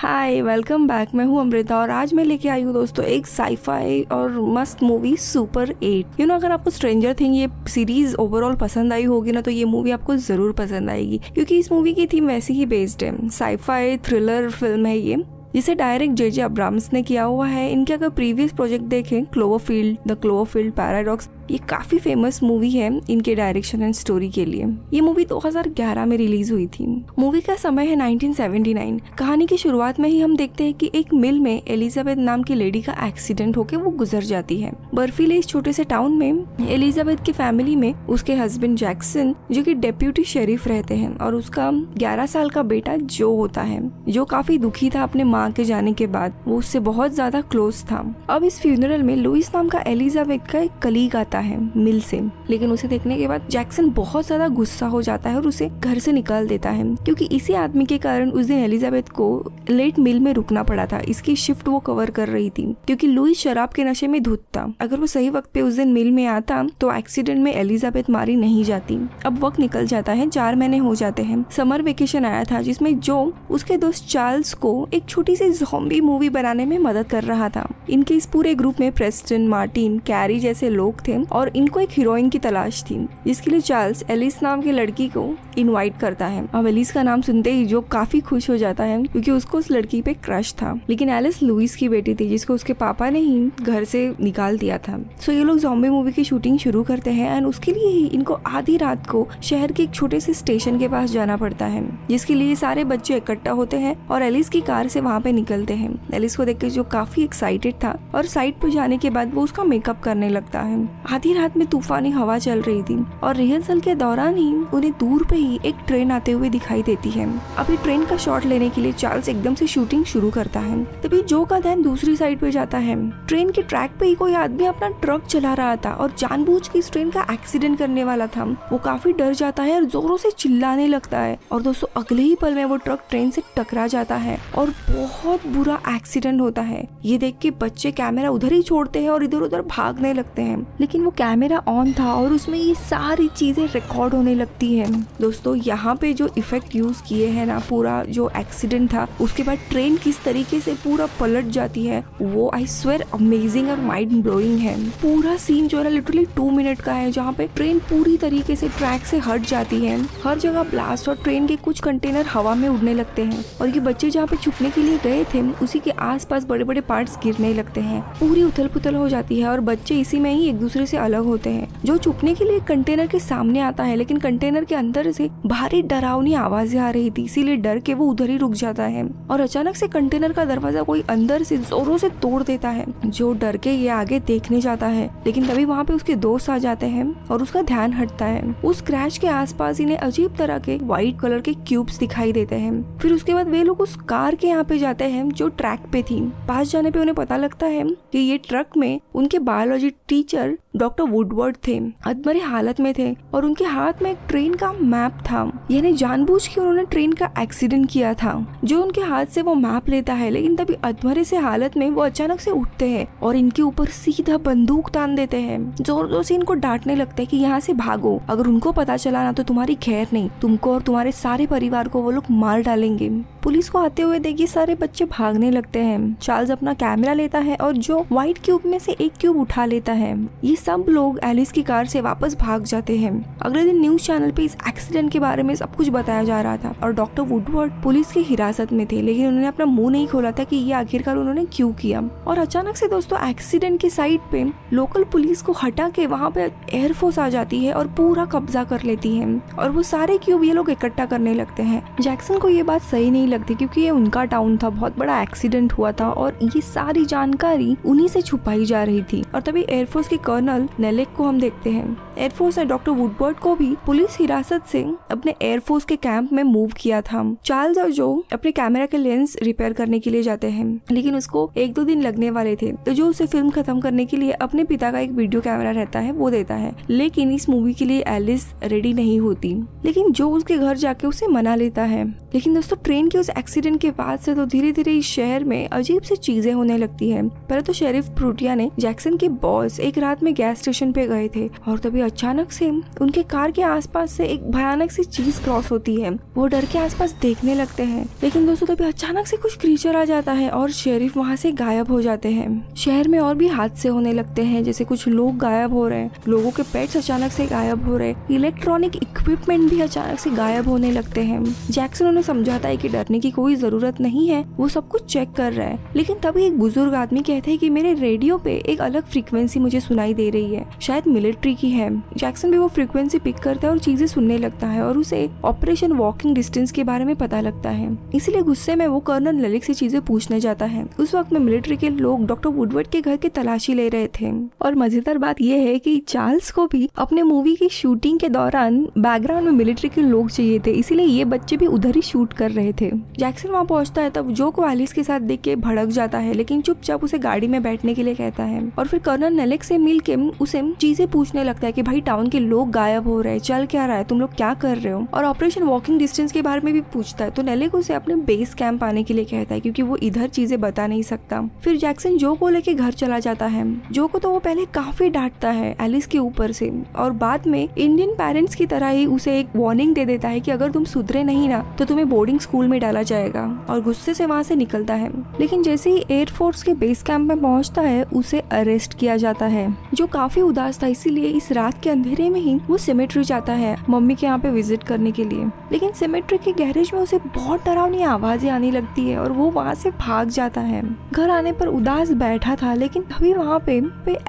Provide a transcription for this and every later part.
हाय, welcome back. मैं हूँ अमृता और आज मैं लेके आई हूँ दोस्तों एक साईफाई और मस्त मूवी सुपर 8। अगर आपको स्ट्रेंजर थिंग ये सीरीज ओवरऑल पसंद आई होगी ना, तो ये मूवी आपको जरूर पसंद आएगी, क्योंकि इस मूवी की थीम वैसी ही बेस्ड है। साईफाई थ्रिलर फिल्म है ये, जिसे डायरेक्ट जे अब्राम्स ने किया हुआ है। इनके अगर प्रीवियस प्रोजेक्ट देखें, क्लोवरफील्ड, द क्लोवरफील्ड पैराडॉक्स, ये काफी फेमस मूवी है इनके डायरेक्शन एंड स्टोरी के लिए। ये मूवी 2011 में रिलीज हुई थी। मूवी का समय है 1979। कहानी की शुरुआत में ही हम देखते हैं कि एक मिल में एलिजाबेथ नाम की लेडी का एक्सीडेंट होकर वो गुजर जाती है। बर्फीले इस छोटे से टाउन में एलिजाबेथ की फैमिली में उसके हस्बैंड जैक्सन, जो कि डेप्यूटी शेरिफ रहते हैं, और उसका 11 साल का बेटा जो होता है, जो काफी दुखी था अपने माँ के जाने के बाद। वो उससे बहुत ज्यादा क्लोज था। अब इस फ्यूनरल में लुइस नाम का एलिजाबेथ का एक कलीग आता है मिल से, लेकिन उसे देखने के बाद जैक्सन बहुत ज्यादा गुस्सा हो जाता है और उसे घर से निकाल देता है, क्योंकि इसी आदमी के कारण उस दिन एलिजाबेथ को लेट मिल में रुकना पड़ा था। इसकी शिफ्ट वो कवर कर रही थी, क्योंकि लुइस शराब के नशे में धुत था। अगर वो सही वक्त पे उस दिन मिल में आता तो एक्सीडेंट में एलिजाबेथ मारी नहीं जाती। अब वक्त निकल जाता है, 4 महीने हो जाते हैं। समर वेकेशन आया था, जिसमें जो उसके दोस्त चार्ल्स को एक छोटी सी ज़ॉम्बी मूवी बनाने में मदद कर रहा था। इनके इस पूरे ग्रुप में प्रेस्टन, मार्टिन, कैरी जैसे लोग थे और इनको एक हीरोइन की तलाश थी, जिसके लिए चार्ल्स एलिस नाम की लड़की को इनवाइट करता है। अब एलिस का नाम सुनते ही जो काफी खुश हो जाता है, क्योंकि उसको उस लड़की पे क्रश था। लेकिन एलिस लुइस की बेटी थी, जिसको उसके पापा ने ही घर से निकाल दिया था। सो ये लोग ज़ॉम्बी मूवी की शूटिंग शुरू करते हैं एंड उसके लिए ही इनको आधी रात को शहर के एक छोटे से स्टेशन के पास जाना पड़ता है, जिसके लिए सारे बच्चे इकट्ठा होते हैं और एलिस की कार से वहाँ पे निकलते हैं। एलिस को देख के जो काफी एक्साइटेड था, और साइड पे जाने के बाद वो उसका मेकअप करने लगता है। आधी रात में तूफानी हवा चल रही थी और रिहर्सल के दौरान ही उन्हें दूर पे ही एक ट्रेन आते हुए दिखाई देती है। अभी ट्रेन का शॉट लेने के लिए चार्ल्स एकदम से शूटिंग शुरू करता है। तभी जो का ध्यान दूसरी साइड पे जाता है। ट्रेन के ट्रैक पे ही कोई आदमी अपना ट्रक चला रहा था और जानबूझ के इस ट्रेन का एक्सीडेंट करने वाला था। वो काफी डर जाता है और जोरों से चिल्लाने लगता है, और दोस्तों अगले ही पल में वो ट्रक ट्रेन से टकरा जाता है और बहुत बुरा एक्सीडेंट होता है। ये देख के बच्चे कैमरा उधर ही छोड़ते हैं और इधर उधर भागने लगते हैं, लेकिन वो कैमरा ऑन था और उसमें ये सारी चीजें रिकॉर्ड होने लगती है। दोस्तों यहाँ पे जो इफेक्ट यूज किए हैं ना, पूरा जो एक्सीडेंट था उसके बाद ट्रेन किस तरीके से पूरा पलट जाती है, वो आई स्वेयर अमेजिंग और माइंड ब्लोइंग है। पूरा सीन जो है लिटरली 2 मिनट का है, जहाँ पे ट्रेन पूरी तरीके से ट्रैक से हट जाती है। हर जगह ब्लास्ट और ट्रेन के कुछ कंटेनर हवा में उड़ने लगते हैं, और ये बच्चे जहाँ पे छुपने के लिए गए थे उसी के आसपास बड़े बड़े पार्ट्स गिरने लगते हैं। पूरी उथल पुथल हो जाती है और बच्चे इसी में ही एक दूसरे से अलग होते हैं। जो छुपने के लिए कंटेनर के सामने आता है, लेकिन कंटेनर के अंदर से भारी डरावनी आवाजें आ रही थी, इसीलिए डर के वो उधर ही रुक जाता है। और अचानक से कंटेनर का दरवाजा कोई अंदर से जोरों से तोड़ देता है। जो डर के ये आगे देखने जाता है, लेकिन तभी वहाँ पे उसके दोस्त आ जाते हैं और उसका ध्यान हटता है। उस क्रैश के आसपास इन्हें अजीब तरह के व्हाइट कलर के क्यूब्स दिखाई देते हैं। फिर उसके बाद वे लोग उस कार के यहाँ पे जाते हैं जो ट्रैक पे थी। पास जाने पे उन्हें पता लगता है कि ये ट्रक में उनके बायोलॉजी टीचर डॉक्टर वुडवर्ड थे, अधमरे हालत में थे, और उनके हाथ में एक ट्रेन का मैप था। यानी जानबूझ के उन्होंने ट्रेन का एक्सीडेंट किया था। जो उनके हाथ से वो मैप लेता है, लेकिन तभी अधमरे से हालत में वो अचानक से उठते हैं और इनके ऊपर सीधा बंदूक तान देते हैं। जोर जोर से इनको डांटने लगते हैं कि यहाँ से भागो, अगर उनको पता चला ना तो तुम्हारी खैर नहीं, तुमको और तुम्हारे सारे परिवार को वो लोग मार डालेंगे। पुलिस को आते हुए देख ये सारे बच्चे भागने लगते हैं। चार्ल्स अपना कैमरा लेता है और जो व्हाइट क्यूब में से एक क्यूब उठा लेता है। ये सब लोग एलिस की कार से वापस भाग जाते हैं। अगले दिन न्यूज चैनल पे इस एक्सीडेंट के बारे में सब कुछ बताया जा रहा था, और डॉक्टर वुडवर्ड पुलिस की हिरासत में थे, लेकिन उन्होंने अपना मुंह नहीं खोला था कि ये आखिरकार उन्होंने क्यों किया। और अचानक से दोस्तों एक्सीडेंट की साइड पे लोकल पुलिस को हटा के वहाँ पे एयरफोर्स आ जाती है और पूरा कब्जा कर लेती है, और वो सारे क्यूब ये लोग इकट्ठा करने लगते हैं। जैक्सन को ये बात सही नहीं लगती, क्योंकि ये उनका टाउन था, बहुत बड़ा एक्सीडेंट हुआ था और ये सारी जानकारी उन्हीं से छुपाई जा रही थी। और तभी एयरफोर्स के कर्नल नेलेक को हम देखते हैं। एयरफोर्स ने डॉक्टर वुडवर्ड को भी पुलिस हिरासत से अपने एयरफोर्स के कैंप में मूव किया था। चार्ल्स और जो अपने कैमरा के लेंस रिपेयर करने के लिए जाते हैं, लेकिन उसको 1-2 दिन लगने वाले थे, तो जो उसे फिल्म खत्म करने के लिए अपने पिता का एक वीडियो कैमरा रहता है वो देता है। लेकिन इस मूवी के लिए एलिस रेडी नहीं होती, लेकिन जो उसके घर जाके उसे मना लेता है। लेकिन दोस्तों ट्रेन के उस एक्सीडेंट के बाद से तो धीरे धीरे इस शहर में अजीब सी चीजें होने लगती है। पहले तो शेरिफ प्रूटिया ने जैक्सन के बॉस एक रात में गैस स्टेशन पे गए थे और तभी अचानक से उनके कार के आसपास से एक भयानक सी चीज क्रॉस होती है। वो डर के आसपास देखने लगते हैं, लेकिन दोस्तों तभी अचानक से कुछ क्रीचर आ जाता है और शेरिफ वहाँ से गायब हो जाते हैं। शहर में और भी हादसे होने लगते हैं, जैसे कुछ लोग गायब हो रहे हैं, लोगों के पेट्स अचानक से गायब हो रहे हैं, इलेक्ट्रॉनिक इक्विपमेंट भी अचानक से गायब होने लगते हैं। जैक्सन उन्हें समझाता है कि डरने की कोई जरूरत नहीं है, वो सब कुछ चेक कर रहा है। लेकिन तभी एक बुजुर्ग आदमी कहते हैं कि मेरे रेडियो पे एक अलग फ्रीक्वेंसी मुझे सुनाई दे रही है, शायद मिलिट्री की है। जैक्सन भी वो फ्रीक्वेंसी पिक करता है और चीजें सुनने लगता है और उसे ऑपरेशन वॉकिंग डिस्टेंस के बारे में पता लगता है। इसलिए गुस्से में वो कर्नल नेलिक से चीजें पूछने जाता है। उस वक्त में मिलिट्री के लोग डॉक्टर वुडवर्ड के घर की तलाशी ले रहे थे। और मजेदार बात यह है कि चार्ल्स को भी अपने मूवी की शूटिंग के दौरान बैकग्राउंड में मिलिट्री के लोग चाहिए थे, इसीलिए ये बच्चे भी उधर ही शूट कर रहे थे। जैक्सन वहाँ पहुंचता है तब जो को एलिस के साथ देख के भड़क जाता है, लेकिन चुपचाप उसे गाड़ी में बैठने के लिए कहता है और फिर कर्नल नेलिक से मिल के उसे चीजें पूछने लगता है कि भाई टाउन के लोग गायब हो रहे हैं, चल क्या रहा है, तुम लोग क्या कर रहे हो, और ऑपरेशन वॉकिंग डिस्टेंस के बारे में भी पूछता है। तो नेलिक उसे अपने बेस कैंप आने के लिए कहता है क्योंकि वो इधर चीजें बता नहीं सकता। फिर जैक्सन जो को लेके घर चला जाता है। जो को तो वो पहले काफी डांटता है एलिस के ऊपर से और बाद में इंडियन पेरेंट्स की तरह ही उसे एक वार्निंग दे देता है कि अगर तुम सुधरे नहीं ना तो तुम्हें बोर्डिंग स्कूल में डाला जाएगा, और गुस्से से वहाँ से निकलता है। लेकिन जैसे ही एयरफोर्स के बेस कैंप में पहुँचता है उसे अरेस्ट किया जाता है। जो काफी उदास था, इसीलिए इस रात के अंधेरे में ही वो सिमेट्री जाता है मम्मी के यहाँ पे विजिट करने के लिए। लेकिन सिमेट्री के गैरेज में उसे बहुत डरावनी आवाजें आने लगती है और वो वहाँ से भाग जाता है। घर आने पर उदास बैठा था, लेकिन तभी वहाँ पे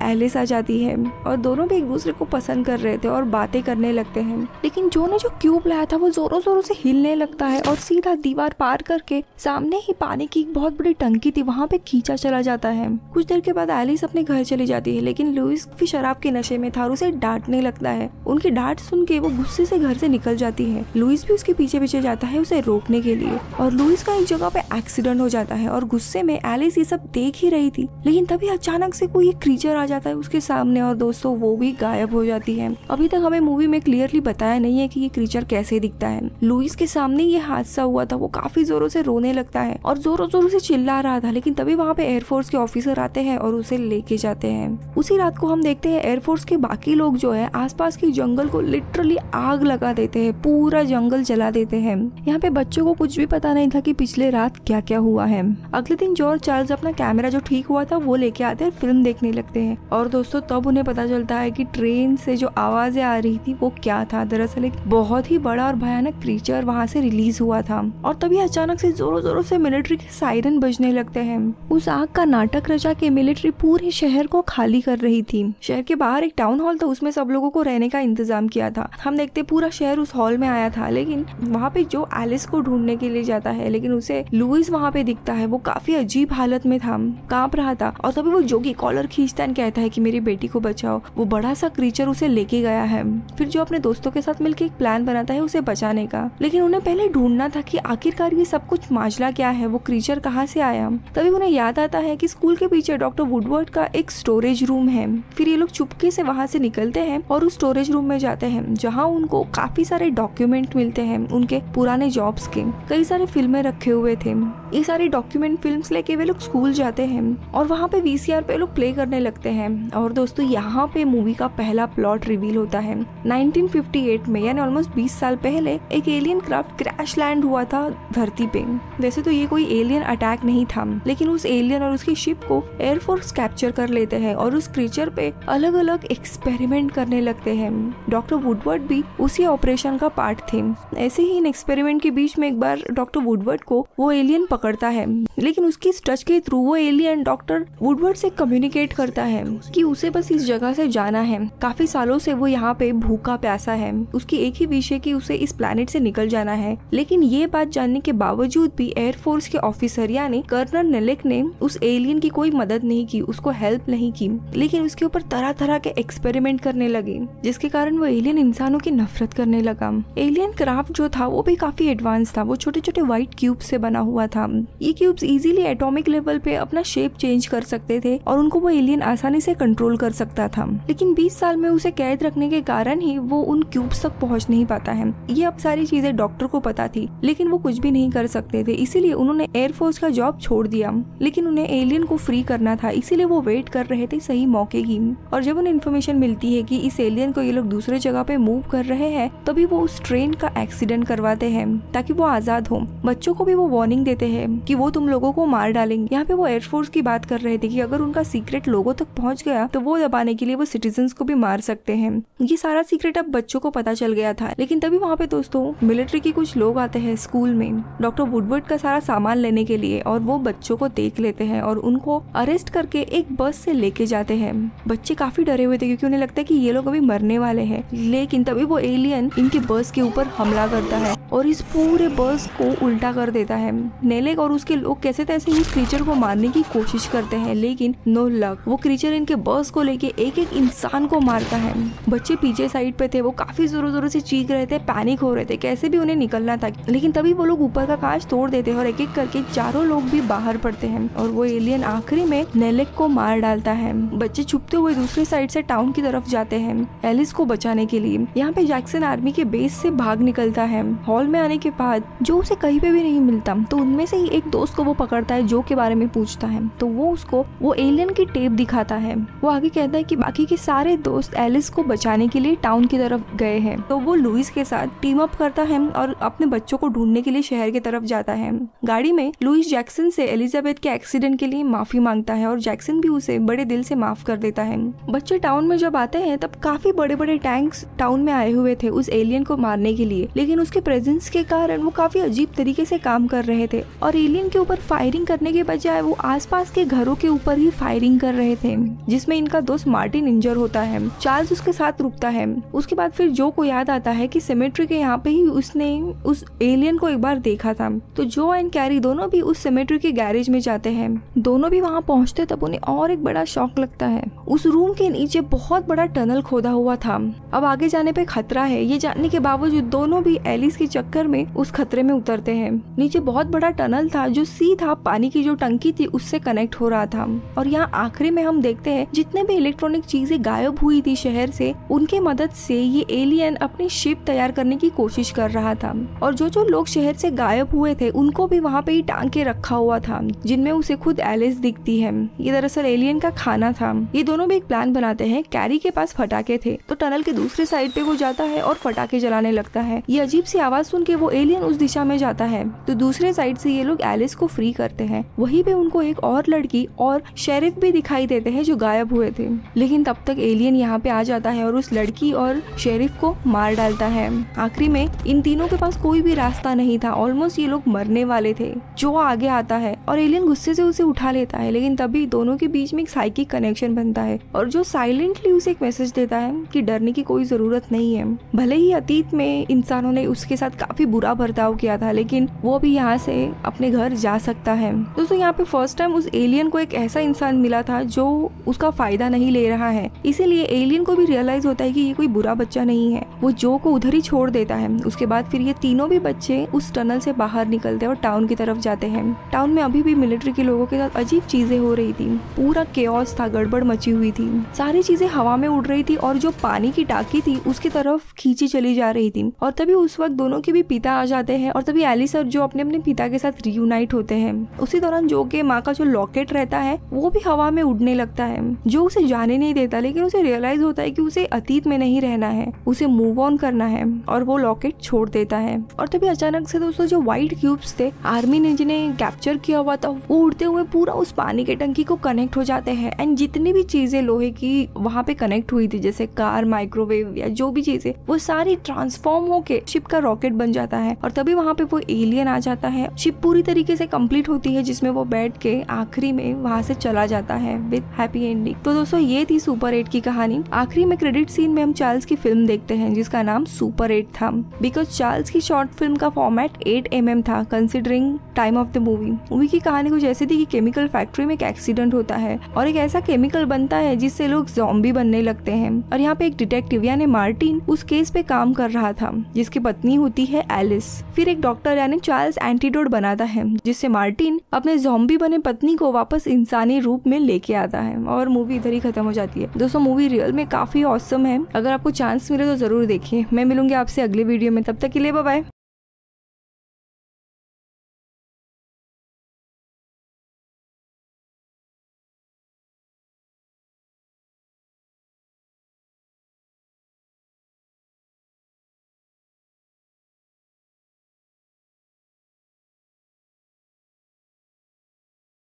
एलिस आ जाती है और दोनों भी एक दूसरे को पसंद कर रहे थे और बातें करने लगते हैं। लेकिन जो ने जो क्यूब लाया था वो जोरों जोरों से हिलने लगता है और सीधा दीवार पार करके सामने ही पानी की एक बहुत बड़ी टंकी थी वहाँ पे खींचा चला जाता है। कुछ देर के बाद एलिस अपने घर चली जाती है, लेकिन लुइस भी शराब के नशे में था और उसे डांटने लगता है। उनकी डांट सुन के वो गुस्से से घर से निकल जाती है। लुइस भी उसके पीछे पीछे जाता है उसे रोकने के लिए, और लुइस का एक जगह पे एक्सीडेंट हो जाता है और गुस्से में एलिस ये सब देख ही रही थी। लेकिन तभी अचानक से कोई एक क्रीचर आ जाता है उसके सामने और दोस्तों वो भी गायब हो जाती है। अभी तक हमें मूवी में क्लियरली बताया नहीं है कि ये क्रीचर कैसे दिखता है। लुइस के सामने ये हादसा हुआ था, वो काफी जोरों से रोने लगता है और जोरों जोरों से चिल्ला रहा था। लेकिन तभी वहाँ पे एयरफोर्स के ऑफिसर आते हैं और उसे लेके जाते हैं। उसी रात को हम देखते हैं एयरफोर्स के बाकी लोग जो है आसपास के जंगल को लिटरली आग लगा देते हैं, पूरा जंगल जला देते हैं। यहाँ पे बच्चों को कुछ भी पता नहीं था कि पिछले रात क्या क्या हुआ है। अगले दिन जॉर्ज चार्ल्स अपना कैमरा जो ठीक हुआ था वो लेके आते हैं, फिल्म देखने लगते हैं। और दोस्तों तब उन्हें पता चलता है कि ट्रेन से जो आवाजें आ रही थी वो क्या था। दरअसल एक बहुत ही बड़ा और भयानक क्रीचर वहाँ से रिलीज हुआ था और तभी अचानक से जोरों जोरों से मिलिट्री के सायरन बजने लगते हैं। उस आग का नाटक रचा के मिलिट्री पूरे शहर को खाली कर रही थी। शहर के बाहर एक टाउन हॉल था, उसमें सब लोगों को रहने का इंतजाम किया था। हम देखते पूरा शहर उस हॉल में आया था। लेकिन वहाँ पे जो एलिस को ढूंढने के लिए जाता है, लेकिन उसे लुइस वहाँ पे दिखता है। वो काफी अजीब हालत में था, कांप रहा था, और तभी वो जोगी कॉलर खींचता है, कहता है कि मेरी बेटी को बचाओ। वो बड़ा सा क्रीचर उसे लेके गया है। फिर जो अपने दोस्तों के साथ मिलकर एक प्लान बनाता है उसे बचाने का, लेकिन उन्हें पहले ढूंढना था कि आखिरकार ये सब कुछ माजला क्या है, वो क्रीचर कहाँ से आया। तभी उन्हें याद आता है कि स्कूल के पीछे डॉक्टर वुडवर्ड का एक स्टोरेज रूम है। फिर ये लोग चुपके से वहाँ से निकलते हैं और उस स्टोरेज रूम में जाते हैं, जहाँ उनको काफी सारे डॉक्यूमेंट मिलते हैं उनके पुराने जॉब्स के। कई सारे फिल्में रखे हुए थे। ये सारी डॉक्यूमेंट फिल्म्स लेके वे लोग स्कूल जाते हैं और वहाँ पे वीसीआर पे लोग प्ले करने लगते हैं। और दोस्तों यहाँ पे मूवी का पहला प्लॉट रिवील होता है। 1958 में, यानी ऑलमोस्ट 20 साल पहले, एक एलियन क्राफ्ट क्रैश लैंड हुआ था धरती पे। वैसे तो ये कोई एलियन अटैक नहीं था, लेकिन उस एलियन और उसकी शिप को एयरफोर्स कैप्चर कर लेते हैं और उस क्रीचर पे अलग अलग एक्सपेरिमेंट करने लगते हैं। डॉक्टर वुडवर्ड भी उसी ऑपरेशन का पार्ट थे। ऐसे ही इन एक्सपेरिमेंट के बीच में एक बार डॉक्टर वुडवर्ड को वो एलियन पकड़ता है, लेकिन उसकी टच के थ्रू वो एलियन डॉक्टर वुडवर्ड से कम्युनिकेट करता है कि उसे बस इस जगह से जाना है। काफी सालों से वो यहाँ पे भूखा प्यासा है। उसकी एक ही विश है कि उसे इस प्लेनेट से निकल जाना है। लेकिन ये बात जानने के बावजूद भी एयरफोर्स के ऑफिसर यानी कर्नल नेलिक ने उस एलियन की कोई मदद नहीं की, उसको हेल्प नहीं की, लेकिन उसके ऊपर तरह तरह के एक्सपेरिमेंट करने लगे, जिसके कारण वो एलियन इंसानों की नफरत करने लगा। एलियन क्राफ्ट जो था वो भी काफी एडवांस था। वो छोटे छोटे व्हाइट क्यूब से बना हुआ था। ये क्यूब्स इजीली एटॉमिक लेवल पे अपना शेप चेंज कर सकते थे और उनको वो एलियन आसानी से कंट्रोल कर सकता था। लेकिन 20 साल में उसे कैद रखने के कारण ही वो उन क्यूब्स तक पहुंच नहीं पाता है। ये अब सारी चीजें डॉक्टर को पता थी, लेकिन वो कुछ भी नहीं कर सकते थे। इसीलिए उन्होंने एयरफोर्स का जॉब छोड़ दिया। लेकिन उन्हें एलियन को फ्री करना था, इसीलिए वो वेट कर रहे थे सही मौके की। थी। और जब उन्हें इन्फॉर्मेशन मिलती है कि इस एलियन को ये लोग दूसरे जगह पे मूव कर रहे हैं, तभी वो उस ट्रेन का एक्सीडेंट करवाते हैं ताकि वो आजाद हो। बच्चों को भी वो वार्निंग देते हैं कि वो तुम लोगों को मार डालेंगे। यहाँ पे वो एयरफोर्स की बात कर रहे थे कि अगर उनका सीक्रेट लोगों तक पहुंच गया तो वो दबाने के लिए वो सिटीजन्स को भी मार सकते हैं। ये सारा सीक्रेट अब बच्चों को पता चल गया था। लेकिन तभी वहाँ पे दोस्तों मिलिट्री के कुछ लोग आते हैं स्कूल में डॉक्टर वुडवर्ड का सारा सामान लेने के लिए, और वो बच्चों को देख लेते हैं और उनको अरेस्ट करके एक बस से लेके जाते हैं। बच्चे काफी डरे हुए थे क्योंकि उन्हें लगता है कि ये लोग अभी मरने वाले हैं। लेकिन तभी वो एलियन इनकी बस के ऊपर हमला करता है और इस पूरे बस को उल्टा कर देता है। नेलेक और उसके लोग कैसे तैसे उस क्रीचर को मारने की कोशिश करते हैं, लेकिन नो लक, वो क्रीचर इनके बस को लेके एक एक इंसान को मारता है। बच्चे पीछे साइड पे थे, वो काफी जोरों जोरों से चीख रहे थे, पैनिक हो रहे थे, कैसे भी उन्हें निकलना था। लेकिन तभी वो लोग ऊपर का कांच तोड़ देते हैं और एक एक करके चारों लोग भी बाहर पड़ते हैं और वो एलियन आखिरी में नेलेक को मार डालता है। बच्चे छुपते हुए दूसरी साइड से टाउन की तरफ जाते हैं एलिस को बचाने के लिए। यहाँ पे जैक्सन आर्मी के बेस से भाग निकलता है। हॉल में आने के बाद जो उसे कहीं पे भी नहीं मिलता, तो उनमें से ही एक दोस्त को वो पकड़ता है जो के बारे में पूछता है। तो वो उसको वो एलियन की टेप दिखाता है। वो आगे कहता है कि बाकी के सारे दोस्त एलिस को बचाने के लिए टाउन की तरफ गए हैं। तो वो लुइस के साथ टीम अप करता है और अपने बच्चों को ढूंढने के लिए शहर की तरफ जाता है। गाड़ी में लुइस जैक्सन से एलिजाबेथ के एक्सीडेंट के लिए माफी मांगता है और जैक्सन भी उसे बड़े दिल से माफ कर देता है। बच्चे टाउन में जब आते हैं तब काफी बड़े बड़े टैंक्स टाउन में आए हुए थे उस एलियन को मारने के लिए, लेकिन उसके प्रेजेंस के कारण वो काफी अजीब तरीके से काम कर रहे थे और एलियन के ऊपर फायरिंग करने के बजाय वो आसपास के घरों के ऊपर ही फायरिंग कर रहे थे, जिसमें इनका दोस्त मार्टिन इंजर होता है। चार्ल्स उसके साथ रुकता है। उसके बाद फिर जो को याद आता है कि सिमेट्री के यहाँ पे ही उसने उस एलियन को एक बार देखा था। तो जो एंड कैरी दोनों भी उस सिमेट्री के गैरेज में जाते हैं। दोनों भी वहाँ पहुँचते तब उन्हें और एक बड़ा शॉक लगता है। उस रूम के नीचे बहुत बड़ा टनल खोदा हुआ था। अब आगे जाने पे खतरा है, ये जानने के बावजूद दोनों भी एलिस के चक्कर में उस खतरे में उतरते हैं। नीचे बहुत बड़ा टनल था जो सीधा पानी की जो टंकी थी उससे कनेक्ट हो रहा था। और यहाँ आखिरी में हम देखते हैं जितने भी इलेक्ट्रॉनिक चीजें गायब हुई थी शहर से, उनके मदद से ये एलियन अपनी शिप तैयार करने की कोशिश कर रहा था। और जो लोग शहर से गायब हुए थे उनको भी वहाँ पे ही टांग के रखा हुआ था, जिनमें उसे खुद एलिस दिखती है। ये दरअसल एलियन का खाना था। ये दोनों भी एक प्लान बनाते हैं। कैरी के पास फटाके थे तो टनल के दूसरे साइड पे वो जाता है और फटाके जलाने लगता है। ये अजीब सी आवाज सुन के वो एलियन उस दिशा में जाता है तो दूसरे साइड से ये लोग एलिस को फ्री करते हैं। वहीं पे उनको एक और लड़की और शेरिफ भी दिखाई देते हैं जो गायब हुए थे। लेकिन तब तक एलियन यहाँ पे आ जाता है और उस लड़की और शेरिफ को मार डालता है। आखिरी में इन तीनों के पास कोई भी रास्ता नहीं था, ऑलमोस्ट ये लोग मरने वाले थे। जो आगे आता है और एलियन गुस्से से उसे उठा लेता है, लेकिन तभी दोनों के बीच में एक साइकिक कनेक्शन बनता है और जो साइलेंटली उसे एक मैसेज देता है कि डरने की कोई जरूरत नहीं है। भले ही अतीत में इंसानों ने उसके साथ काफी बुरा बर्ताव किया था, लेकिन वो अभी यहाँ से अपने घर जा सकता है। दोस्तों यहाँ पे फर्स्ट टाइम उस एलियन को एक ऐसा इंसान मिला था जो उसका फायदा नहीं ले रहा है, इसीलिए एलियन को भी रियलाइज होता है कि ये कोई बुरा बच्चा नहीं है। वो जो को उधर ही छोड़ देता है। उसके बाद फिर ये तीनों भी बच्चे उस टनल से बाहर निकलते हैं और टाउन की तरफ जाते हैं। टाउन में अभी भी मिलिट्री के लोगों के साथ अजीब चीजें हो रही थी। पूरा केओस था, गड़बड़ मची हुई थी, सारी चीजें हवा में उड़ रही थी और जो पानी की टाकी थी उसकी तरफ खींची चली जा रही थी। और तभी उस वक्त दोनों के भी पिता आ जाते हैं और तभी एलिस और जो अपने अपने पिता के साथ रियूनाइट होते हैं। उसी दौरान जो के माँ का जो लॉकेट रहता है वो भी हवा में उड़ने लगता है। जो उसे जाने नहीं देता, लेकिन उसे रियलाइज होता है कि उसे अतीत में नहीं रहना है, उसे मूव ऑन करना है और वो लॉकेट छोड़ देता है। और तभी अचानक से दोस्तों जो व्हाइट क्यूब्स थे आर्मी ने जिन्हें कैप्चर किया हुआ था वो उड़ते हुए पूरा उस पानी के टंकी को कनेक्ट हो जाते हैं। एंड जितनी भी चीजें लोहे की वहाँ पे कनेक्ट हुई थी जैसे कार, माइक्रोवेव या जो भी चीजें, वो सारी ट्रांसफॉर्म होके शिप का रॉकेट बन जाता है। और तभी वहाँ पे वो एलियन आ जाता है। शिप पूरी तरीके से कंप्लीट होती है जिसमें वो बैठ के आखिरी में वहाँ से चला जाता है विद हैप्पी एंडिंग। तो दोस्तों ये थी सुपर 8 की कहानी। आखिरी में क्रेडिट सीन में हम चार्ल्स की फिल्म देखते हैं जिसका नाम सुपर 8 था, बिकॉज चार्ल्स की शॉर्ट फिल्म का फॉर्मेट 8mm था considering time of the movie की कहानी कुछ ऐसी थी कि केमिकल फैक्ट्री में एक एक्सीडेंट होता है और एक ऐसा केमिकल बनता है जिससे लोग ज़ॉम्बी बनने लगते हैं। और यहाँ पे एक डिटेक्टिव यानी मार्टिन उस केस पे काम कर रहा था जिसकी पत्नी होती है एलिस। फिर एक डॉक्टर यानी चार्ल्स एंटीडोट बनाता है जिससे मार्टिन अपने ज़ॉम्बी बने पत्नी को वापस इंसानी रूप में लेके आता है और मूवी इधर ही खत्म हो जाती है। दोस्तों मूवी रियल में काफी ऑसम है, अगर आपको चांस मिले तो जरूर देखिए। मैं मिलूंगी आपसे अगले वीडियो में, तब तक के लिए बाय बाय।